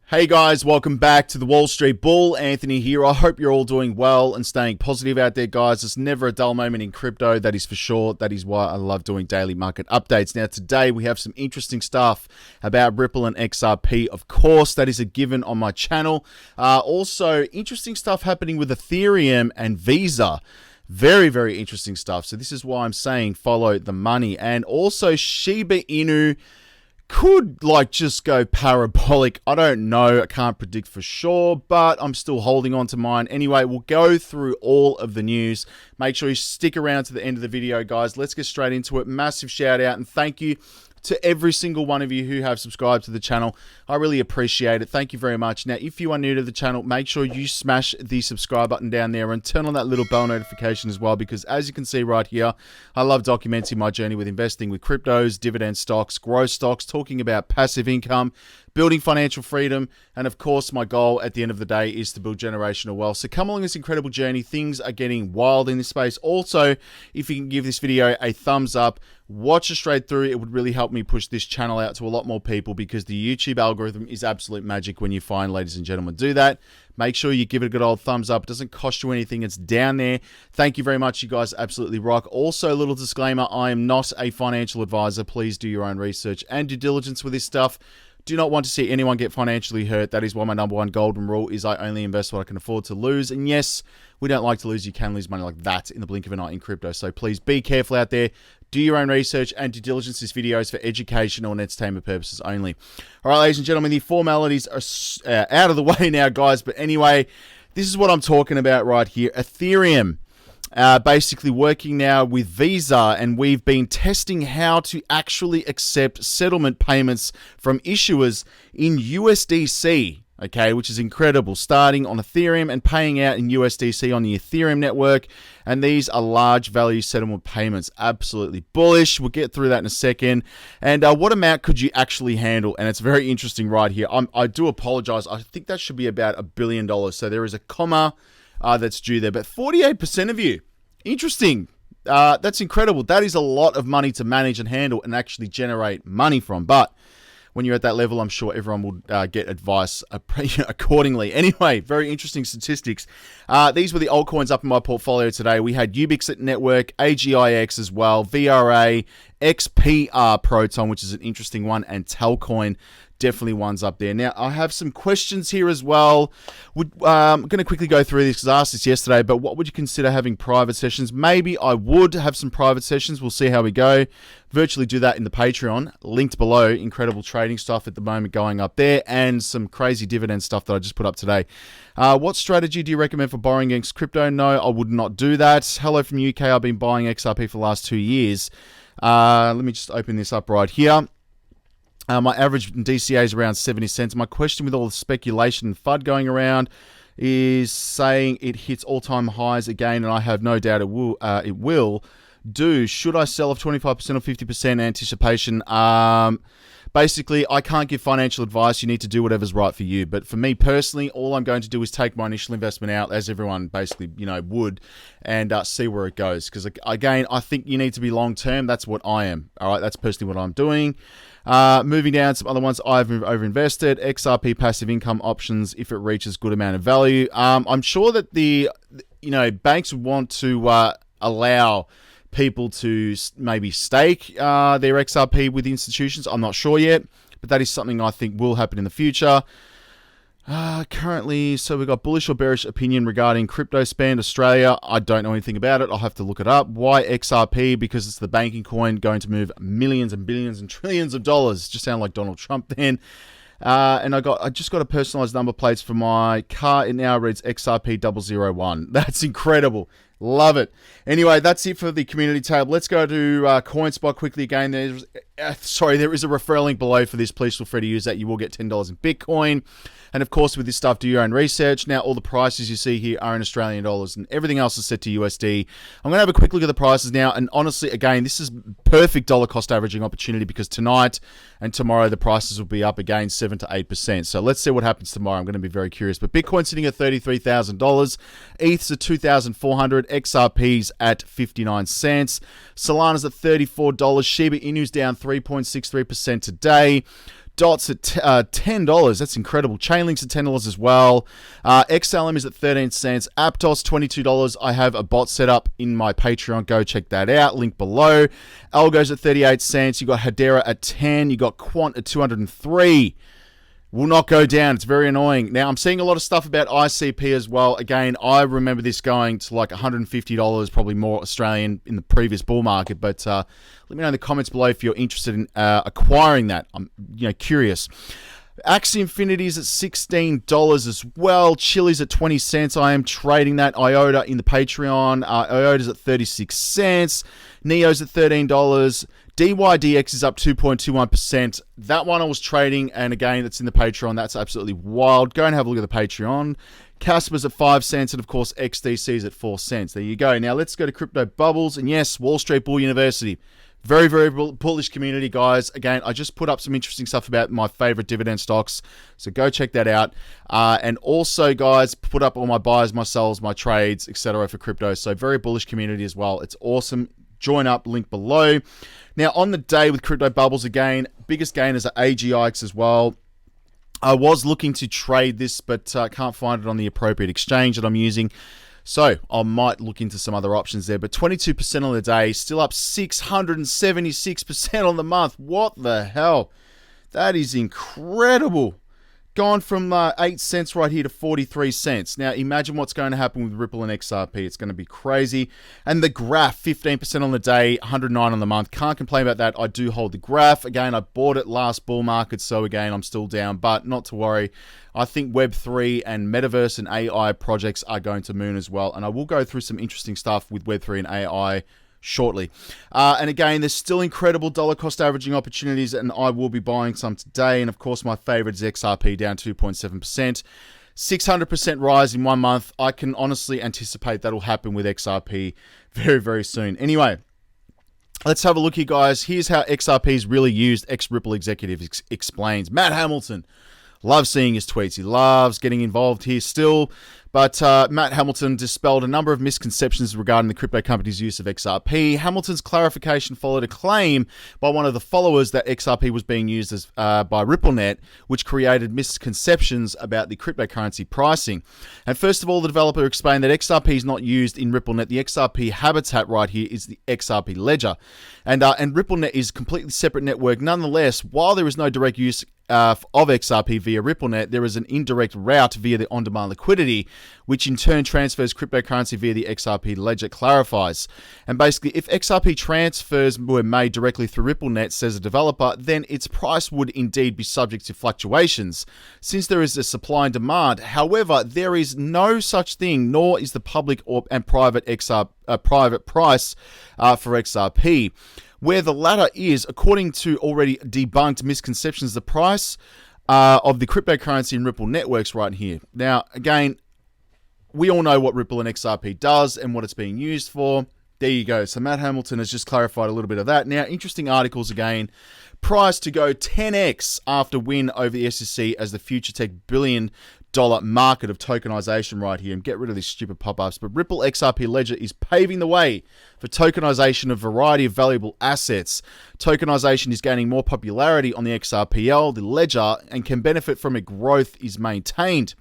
Hey guys, welcome back to the Wall Street Bull. Anthony here. I hope you're all doing well and staying positive out there, guys. There's never a dull moment in crypto, that is for sure. That is why I love doing daily market updates. Now, today we have some interesting stuff about Ripple and XRP. Of course, that is a given on my channel. Also, interesting stuff happening with Ethereum and Visa. Very, very interesting stuff. So this is why I'm saying follow the money. And also, Shiba Inu could just go parabolic. I don't know. I can't predict for sure, but I'm still holding on to mine. Anyway, we'll go through all of the news. Make sure you stick around to the end of the video, guys. Let's get straight into it. Massive shout out and thank you to every single one of you who have subscribed to the channel. I really appreciate it. Thank you very much. Now, if you are new to the channel, make sure you smash the subscribe button down there and turn on that little bell notification as well, because as you can see right here, I love documenting my journey with investing with cryptos, dividend stocks, growth stocks, talking about passive income, building financial freedom, and of course, my goal at the end of the day is to build generational wealth. So come along this incredible journey. Things are getting wild in this space. Also, if you can give this video a thumbs up, watch it straight through, it would really help me push this channel out to a lot more people, because the YouTube algorithm is absolute magic when you find, ladies and gentlemen. Do that. Make sure you give it a good old thumbs up. It doesn't cost you anything. It's down there. Thank you very much. You guys absolutely rock. Also, a little disclaimer, I am not a financial advisor. Please do your own research and due diligence with this stuff. Do not want to see anyone get financially hurt. That is why my number one golden rule is I only invest what I can afford to lose. And yes, we don't like to lose. You can lose money like that in the blink of an eye in crypto. So please be careful out there. Do your own research and due diligence. This video is for educational and entertainment purposes only. All right, ladies and gentlemen, the formalities are out of the way now, guys. But anyway, this is what I'm talking about right here. Ethereum. Basically working now with Visa, and we've been testing how to actually accept settlement payments from issuers in USDC, okay, which is incredible, starting on Ethereum and paying out in USDC on the Ethereum network, and these are large value settlement payments. Absolutely bullish. We'll get through that in a second. And what amount could you actually handle? And it's very interesting right here. I do apologize. I think that should be about $1 billion. So there is a comma that's due there, but 48% of you. Interesting. That's incredible. That is a lot of money to manage and handle and actually generate money from. But when you're at that level, I'm sure everyone will get advice accordingly. Anyway, very interesting statistics. These were the altcoins up in my portfolio today. We had Ubixit Network, AGIX as well, VRA, XPR Proton, which is an interesting one, and Telcoin. Definitely one's up there. Now, I have some questions here as well. I'm going to quickly go through this because I asked this yesterday, but what would you consider having private sessions? Maybe I would have some private sessions. We'll see how we go. Virtually do that in the Patreon. Linked below. Incredible trading stuff at the moment going up there, and some crazy dividend stuff that I just put up today. What strategy do you recommend for borrowing against crypto? No, I would not do that. Hello from UK. I've been buying XRP for the last 2 years. Let me just open this up right here. My average DCA is around 70 cents. My question with all the speculation and FUD going around is saying it hits all-time highs again, and I have no doubt it will do. Should I sell off 25% or 50% anticipation? Basically, I can't give financial advice. You need to do whatever's right for you. But for me personally, all I'm going to do is take my initial investment out, as everyone basically, would, and see where it goes. Because again, I think you need to be long-term. That's what I am. All right, that's personally what I'm doing. Moving down, some other ones I've overinvested. XRP passive income options if it reaches good amount of value. I'm sure that the banks would want to allow people to maybe stake their XRP with institutions. I'm not sure yet, but that is something I think will happen in the future. Currently, so we've got bullish or bearish opinion regarding crypto spend Australia. I don't know anything about it. I'll have to look it up. Why XRP? Because it's the banking coin going to move millions and billions and trillions of dollars. Just sound like Donald Trump then. And I just got a personalized number plates for my car. It now reads XRP001. That's incredible. Love it. Anyway, that's it for the community tab. Let's go to Coinspot quickly again. There is a referral link below for this. Please feel free to use that. You will get $10 in Bitcoin. And of course, with this stuff, do your own research. Now, all the prices you see here are in Australian dollars, and everything else is set to USD. I'm going to have a quick look at the prices now. And honestly, again, this is perfect dollar cost averaging opportunity, because tonight and tomorrow the prices will be up again 7 to 8%. So let's see what happens tomorrow. I'm going to be very curious. But Bitcoin sitting at $33,000, ETH's at $2,400, XRP's at 59 cents, Solana's at $34, Shiba Inu's down 3.63% today. Dots at $10. That's incredible. Chainlink's at $10 as well. XLM is at 13 cents. Aptos, $22. I have a bot set up in my Patreon. Go check that out. Link below. ALGO's at 38 cents. You got Hedera at 10. You got Quant at 203. Will not go down. It's very annoying. Now, I'm seeing a lot of stuff about ICP as well. Again, I remember this going to like $150, probably more Australian in the previous bull market. But let me know in the comments below if you're interested in acquiring that. I'm curious. Axie Infinity's at $16 as well. Chili's at 20 cents. I am trading that. IOTA in the Patreon. IOTA's at 36 cents. Neo's at $13. DYDX is up 2.21%. That one I was trading, and again, it's in the Patreon. That's absolutely wild. Go and have a look at the Patreon. Casper's at 5 cents, and of course, XDC's at 4 cents. There you go. Now, let's go to Crypto Bubbles. And yes, Wall Street Bull University. Very, very bullish community, guys. Again, I just put up some interesting stuff about my favorite dividend stocks, so go check that out. And also, guys, put up all my buys, my sells, my trades, etc. for crypto. So very bullish community as well. It's awesome. Join up, link below. Now, on the day with Crypto Bubbles, again, biggest gainers are AGIX as well. I was looking to trade this, but can't find it on the appropriate exchange that I'm using. So I might look into some other options there. But 22% on the day, still up 676% on the month. What the hell? That is incredible. Gone from 8 cents right here to 43 cents. Now, imagine what's going to happen with Ripple and XRP. It's going to be crazy. And the graph, 15% on the day, 109 on the month. Can't complain about that. I do hold the graph. Again, I bought it last bull market, so again, I'm still down. But not to worry. I think Web3 and Metaverse and AI projects are going to moon as well. And I will go through some interesting stuff with Web3 and AI shortly. And again, there's still incredible dollar cost averaging opportunities, and I will be buying some today. And of course, my favorite is XRP, down 2.7%. 600% rise in 1 month. I can honestly anticipate that'll happen with XRP very, very soon. Anyway, let's have a look here, guys. Here's how XRP is really used. Ex-Ripple executive explains. Matt Hamilton. Love seeing his tweets. He loves getting involved here still. But Matt Hamilton dispelled a number of misconceptions regarding the crypto company's use of XRP. Hamilton's clarification followed a claim by one of the followers that XRP was being used as by RippleNet, which created misconceptions about the cryptocurrency pricing. And first of all, the developer explained that XRP is not used in RippleNet. The XRP habitat right here is the XRP ledger. And RippleNet is a completely separate network. Nonetheless, while there is no direct use of XRP via RippleNet, there is an indirect route via the on-demand liquidity, which in turn transfers cryptocurrency via the XRP ledger, clarifies. And basically, if XRP transfers were made directly through RippleNet, says a developer, then its price would indeed be subject to fluctuations, since there is a supply and demand. However, there is no such thing, nor is the public and private private price for XRP. Where the latter is, according to already debunked misconceptions, the price of the cryptocurrency in Ripple networks right here. Now, again, we all know what Ripple and XRP does and what it's being used for. There you go. So Matt Hamilton has just clarified a little bit of that. Now, interesting articles again. Price to go 10x after win over the SEC as the future tech billion-dollar market of tokenization right here. And get rid of these stupid pop-ups. But Ripple XRP Ledger is paving the way for tokenization of a variety of valuable assets. Tokenization is gaining more popularity on the XRPL, the ledger, and can benefit from its growth is maintained.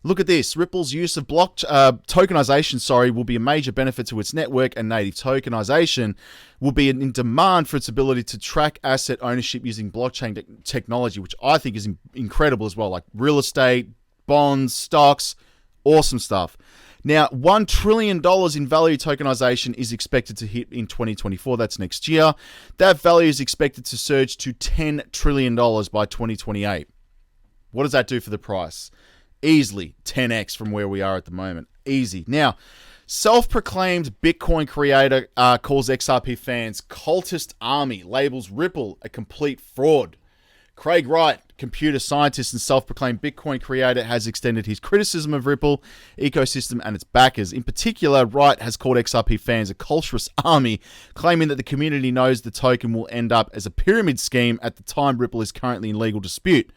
Look at this. Ripple's use of tokenization, will be a major benefit to its network, and native tokenization will be in demand for its ability to track asset ownership using blockchain technology, which I think is incredible as well, like real estate, bonds, stocks, awesome stuff. Now, $1 trillion in value tokenization is expected to hit in 2024. That's next year. That value is expected to surge to $10 trillion by 2028. What does that do for the price? Easily 10x from where we are at the moment. Easy. Now, self-proclaimed Bitcoin creator calls XRP fans cultist army, labels Ripple a complete fraud. Craig Wright, computer scientist and self-proclaimed Bitcoin creator, has extended his criticism of Ripple ecosystem and its backers. In particular, Wright has called XRP fans a culturist army, claiming that the community knows the token will end up as a pyramid scheme at the time Ripple is currently in legal dispute.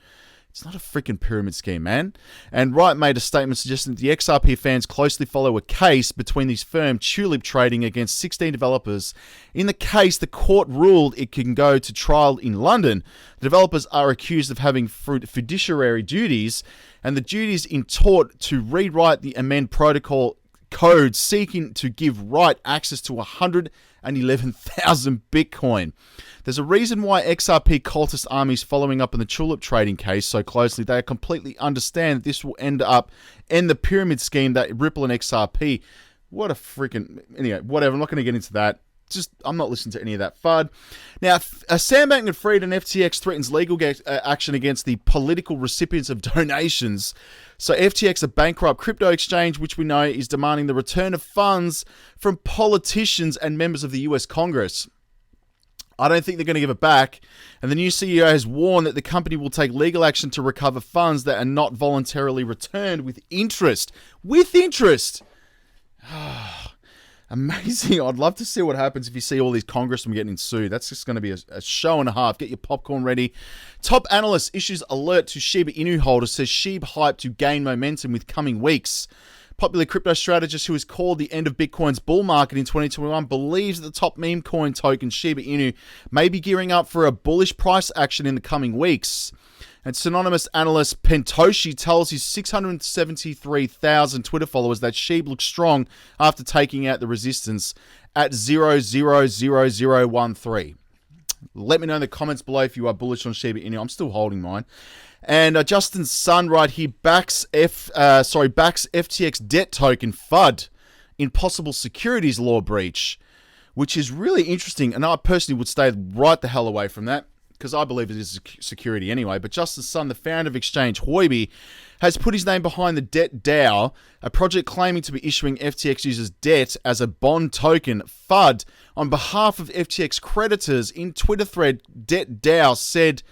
It's not a freaking pyramid scheme, man. And Wright made a statement suggesting that the XRP fans closely follow a case between these firms Tulip trading against 16 developers. In the case, the court ruled it can go to trial in London. The developers are accused of having fiduciary duties, and the duties in tort to rewrite the amend protocol code seeking to give Wright access to 111,000 Bitcoin. There's a reason why XRP cultist armies following up on the Tulip trading case so closely. They completely understand that this will end the pyramid scheme that Ripple and XRP. What a freaking... Anyway, whatever. I'm not going to get into that. I'm not listening to any of that FUD. Now, Sam Bankman-Fried and FTX threatens legal action against the political recipients of donations. So FTX, a bankrupt crypto exchange, which we know is demanding the return of funds from politicians and members of the US Congress. I don't think they're going to give it back. And the new CEO has warned that the company will take legal action to recover funds that are not voluntarily returned with interest. With interest! Amazing. I'd love to see what happens if you see all these congressmen getting sued. That's just going to be a show and a half. Get your popcorn ready. Top analyst issues alert to Shiba Inu holders, says SHIB hype to gain momentum with coming weeks. Popular crypto strategist who has called the end of Bitcoin's bull market in 2021 believes that the top meme coin token Shiba Inu may be gearing up for a bullish price action in the coming weeks. And synonymous analyst Pentoshi tells his 673,000 Twitter followers that SHIB looks strong after taking out the resistance at 0.00013. Let me know in the comments below if you are bullish on Shiba Inu. I'm still holding mine. And Justin Sun right here backs FTX debt token FUD in possible securities law breach, which is really interesting. And I personally would stay right the hell away from that, because I believe it is security anyway. But Justin Sun, the founder of exchange Huobi, has put his name behind the Debt DAO, a project claiming to be issuing FTX users debt as a bond token, FUD, on behalf of FTX creditors. In Twitter thread, Debt DAO said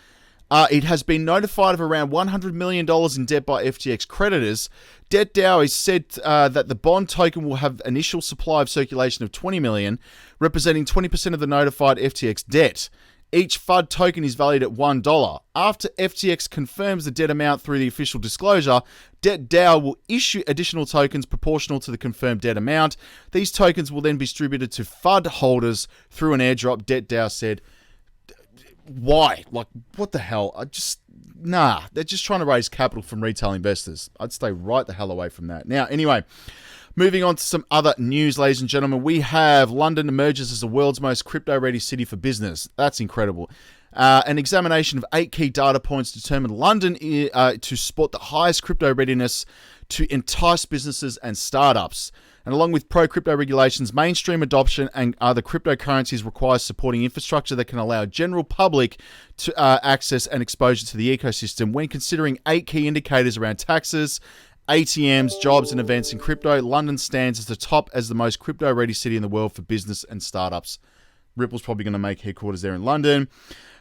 it has been notified of around $100 million in debt by FTX creditors. Debt DAO has said that the bond token will have initial supply of circulation of 20 million, representing 20% of the notified FTX debt. Each FUD token is valued at $1. After FTX confirms the debt amount through the official disclosure, Debt DAO will issue additional tokens proportional to the confirmed debt amount. These tokens will then be distributed to FUD holders through an airdrop, Debt DAO said. Why? Like, what the hell? They're just trying to raise capital from retail investors. I'd stay right the hell away from that. Now, anyway, moving on to some other news, ladies and gentlemen. We have London emerges as the world's most crypto-ready city for business. That's incredible. An examination of 8 key data points determined London to sport the highest crypto readiness to entice businesses and startups. And along with pro-crypto regulations, mainstream adoption and other cryptocurrencies requires supporting infrastructure that can allow general public to access and exposure to the ecosystem. When considering 8 key indicators around taxes, ATMs, jobs, and events in crypto, London stands as the top as the most crypto-ready city in the world for business and startups. Ripple's probably going to make headquarters there in London.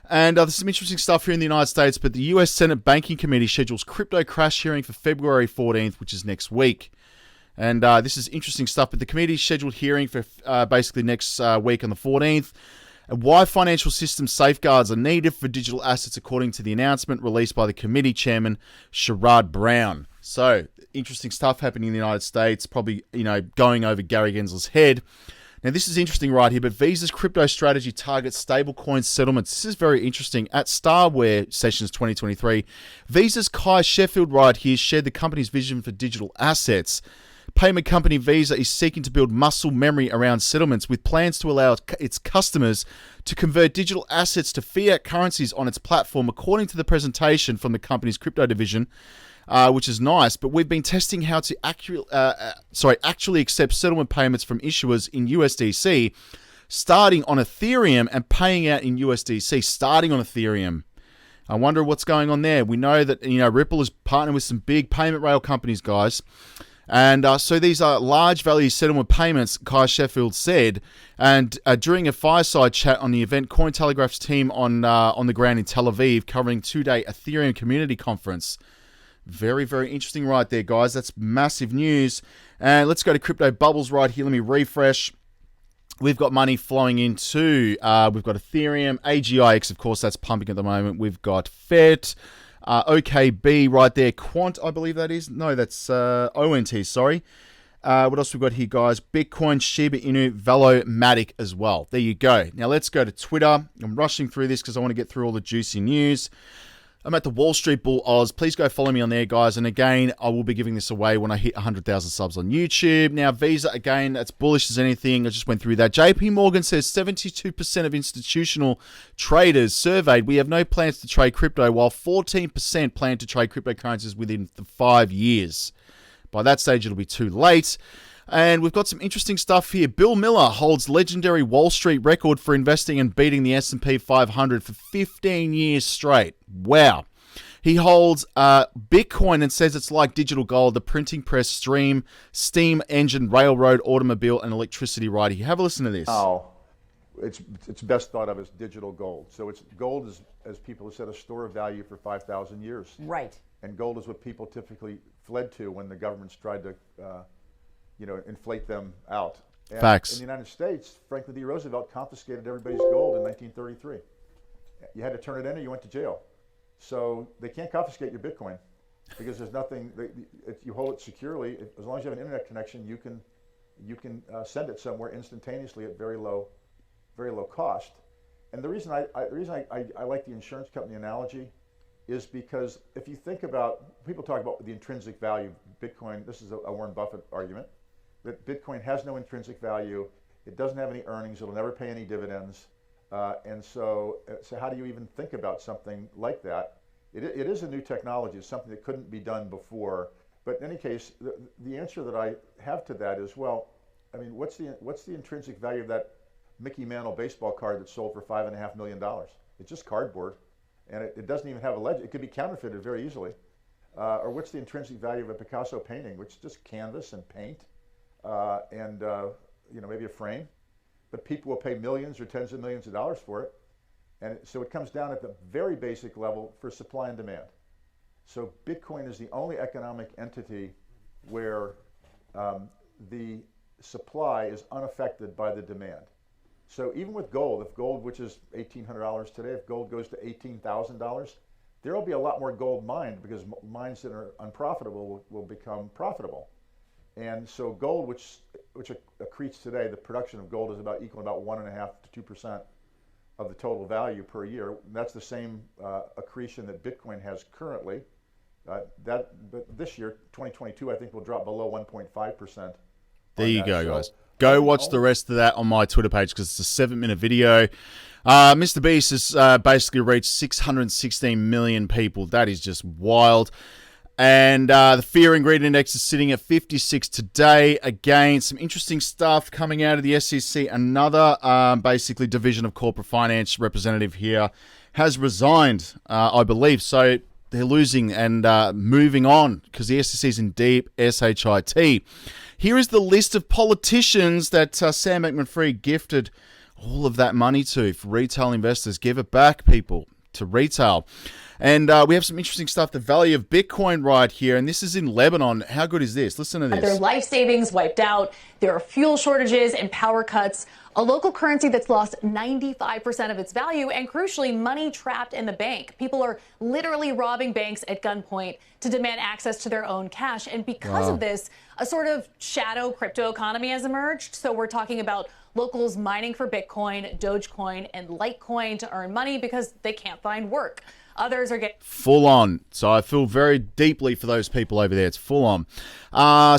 And there's some interesting stuff here in the United States, but the US Senate Banking Committee schedules crypto crash hearing for February 14th, which is next week. And this is interesting stuff, but the committee's scheduled hearing for basically next week on the 14th. Why financial system safeguards are needed for digital assets, according to the announcement released by the committee chairman, Sherrod Brown. So, interesting stuff happening in the United States, probably, going over Gary Gensler's head. Now, this is interesting right here, but Visa's crypto strategy targets stablecoin settlements. This is very interesting. At Starware Sessions 2023, Visa's Kai Sheffield right here shared the company's vision for digital assets. Payment company Visa is seeking to build muscle memory around settlements with plans to allow its customers to convert digital assets to fiat currencies on its platform, according to the presentation from the company's crypto division, which is nice. But we've been testing how to actually accept settlement payments from issuers in USDC, starting on Ethereum and paying out in USDC, starting on Ethereum. I wonder what's going on there. We know that Ripple is partnering with some big payment rail companies, guys. And so these are large value settlement payments, Kai Sheffield said. And during a fireside chat on the event, Cointelegraph's team on the ground in Tel Aviv, covering 2-day Ethereum community conference. Very, very interesting right there, guys. That's massive news. And let's go to crypto bubbles right here. Let me refresh. We've got money flowing into, we've got Ethereum, AGIX, of course, that's pumping at the moment. We've got FET. OKB right there. Quant, I believe that is. No, that's ONT, sorry. What else we got here, guys? Bitcoin, Shiba Inu, Velomatic as well. There you go. Now let's go to Twitter. I'm rushing through this because I want to get through all the juicy news. I'm at the Wall Street Bull Oz. Please go follow me on there, guys. And again, I will be giving this away when I hit 100,000 subs on YouTube. Now, Visa, again, that's bullish as anything. I just went through that. JP Morgan says 72% of institutional traders surveyed, we have no plans to trade crypto, while 14% plan to trade cryptocurrencies within the 5 years. By that stage, it'll be too late. And we've got some interesting stuff here. Bill Miller holds legendary Wall Street record for investing and beating the S&P 500 for 15 years straight. Wow. He holds Bitcoin and says it's like digital gold, the printing press, steam engine, railroad, automobile, and electricity right here. Have a listen to this. Oh, it's best thought of as digital gold. So it's gold is, as people have said, a store of value for 5,000 years. Right. And gold is what people typically fled to when the governments tried to inflate them out. And Facts. In the United States, Franklin D. Roosevelt confiscated everybody's gold in 1933. You had to turn it in or you went to jail. So they can't confiscate your Bitcoin because there's nothing, if you hold it securely, as long as you have an internet connection, you can send it somewhere instantaneously at very low cost. And the reason I like the insurance company analogy is because if you think about, people talk about the intrinsic value of Bitcoin, this is a Warren Buffett argument, that Bitcoin has no intrinsic value, it doesn't have any earnings, it'll never pay any dividends, and so how do you even think about something like that? It is a new technology, it's something that couldn't be done before, but in any case, the answer that I have to that is, well, I mean, what's the intrinsic value of that Mickey Mantle baseball card that sold for $5.5 million? It's just cardboard. And it doesn't even have a legend. It could be counterfeited very easily. Or what's the intrinsic value of a Picasso painting, which is just canvas and paint and maybe a frame. But people will pay millions or tens of millions of dollars for it. And so it comes down at the very basic level for supply and demand. So Bitcoin is the only economic entity where the supply is unaffected by the demand. So even with gold, if gold, which is $1,800 today, if gold goes to $18,000, there will be a lot more gold mined because mines that are unprofitable will become profitable. And so gold, which accretes today, the production of gold is equal to about 1.5% to 2% of the total value per year. That's the same accretion that Bitcoin has currently. But this year, 2022, I think will drop below 1.5%. There you go, guys. Go watch the rest of that on my Twitter page because it's a 7-minute video. Mr. Beast has basically reached 616 million people. That is just wild. And the Fear and Greed Index is sitting at 56 today. Again, some interesting stuff coming out of the SEC. Another basically Division of Corporate Finance representative here has resigned, I believe. So they're losing and moving on because the SEC is in deep shit. Here is the list of politicians that Sam Bankman-Fried gifted all of that money to for retail investors. Give it back, people, to retail. And we have some interesting stuff. The value of Bitcoin right here. And this is in Lebanon. How good is this? Listen to this. Their life savings wiped out. There are fuel shortages and power cuts. A local currency that's lost 95% of its value, and crucially, money trapped in the bank. People are literally robbing banks at gunpoint to demand access to their own cash. And because of this, a sort of shadow crypto economy has emerged. So we're talking about locals mining for Bitcoin, Dogecoin, and Litecoin to earn money because they can't find work. Others are getting full on. So I feel very deeply for those people over there. It's full on.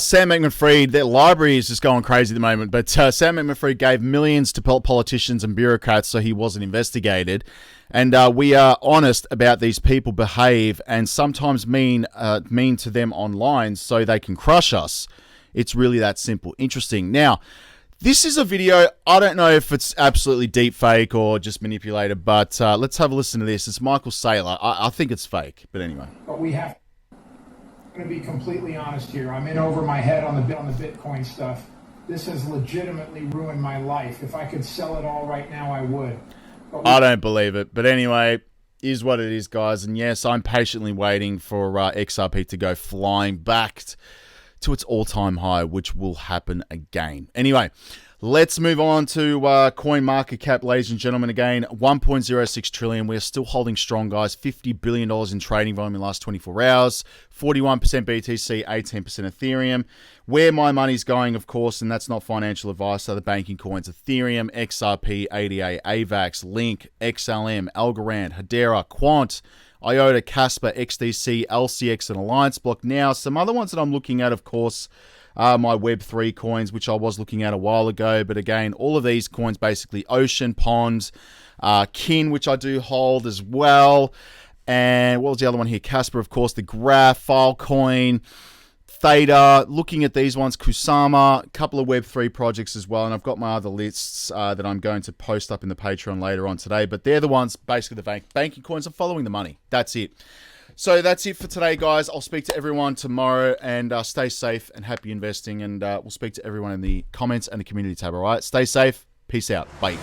Sam Bankman-Fried, their library is just going crazy at the moment. But Sam Bankman-Fried gave millions to politicians and bureaucrats so he wasn't investigated. And we are honest about these people behave and sometimes mean to them online so they can crush us. It's really that simple. Interesting. Now, this is a video, I don't know if it's absolutely deep fake or just manipulated, but let's have a listen to this. It's Michael Saylor. I think it's fake, but anyway. But I'm going to be completely honest here. I'm in over my head on the Bitcoin stuff. This has legitimately ruined my life. If I could sell it all right now, I would. I don't believe it, but anyway, is what it is, guys. And yes, I'm patiently waiting for XRP to go flying back to its all-time high, which will happen again. Anyway, let's move on to coin market cap, ladies and gentlemen. Again, 1.06 trillion. We're still holding strong, guys. $50 billion in trading volume in the last 24 hours. 41% BTC, 18% Ethereum. Where my money's going, of course, and that's not financial advice, are the banking coins: Ethereum, XRP, ADA, AVAX, Link, XLM, Algorand, Hedera, Quant, IOTA, Casper, XDC, LCX, and Alliance Block. Now, some other ones that I'm looking at, of course, are my Web3 coins, which I was looking at a while ago. But again, all of these coins, basically Ocean, Pond, Kin, which I do hold as well. And what was the other one here? Casper, of course, the Graph, Filecoin, Theta. Looking at these ones, Kusama, a couple of Web3 projects as well. And I've got my other lists that I'm going to post up in the Patreon later on today. But they're the ones, basically the banking coins. I'm following the money. That's it. So that's it for today, guys. I'll speak to everyone tomorrow, and stay safe and happy investing. And we'll speak to everyone in the comments and the community tab, all right? Stay safe. Peace out. Bye.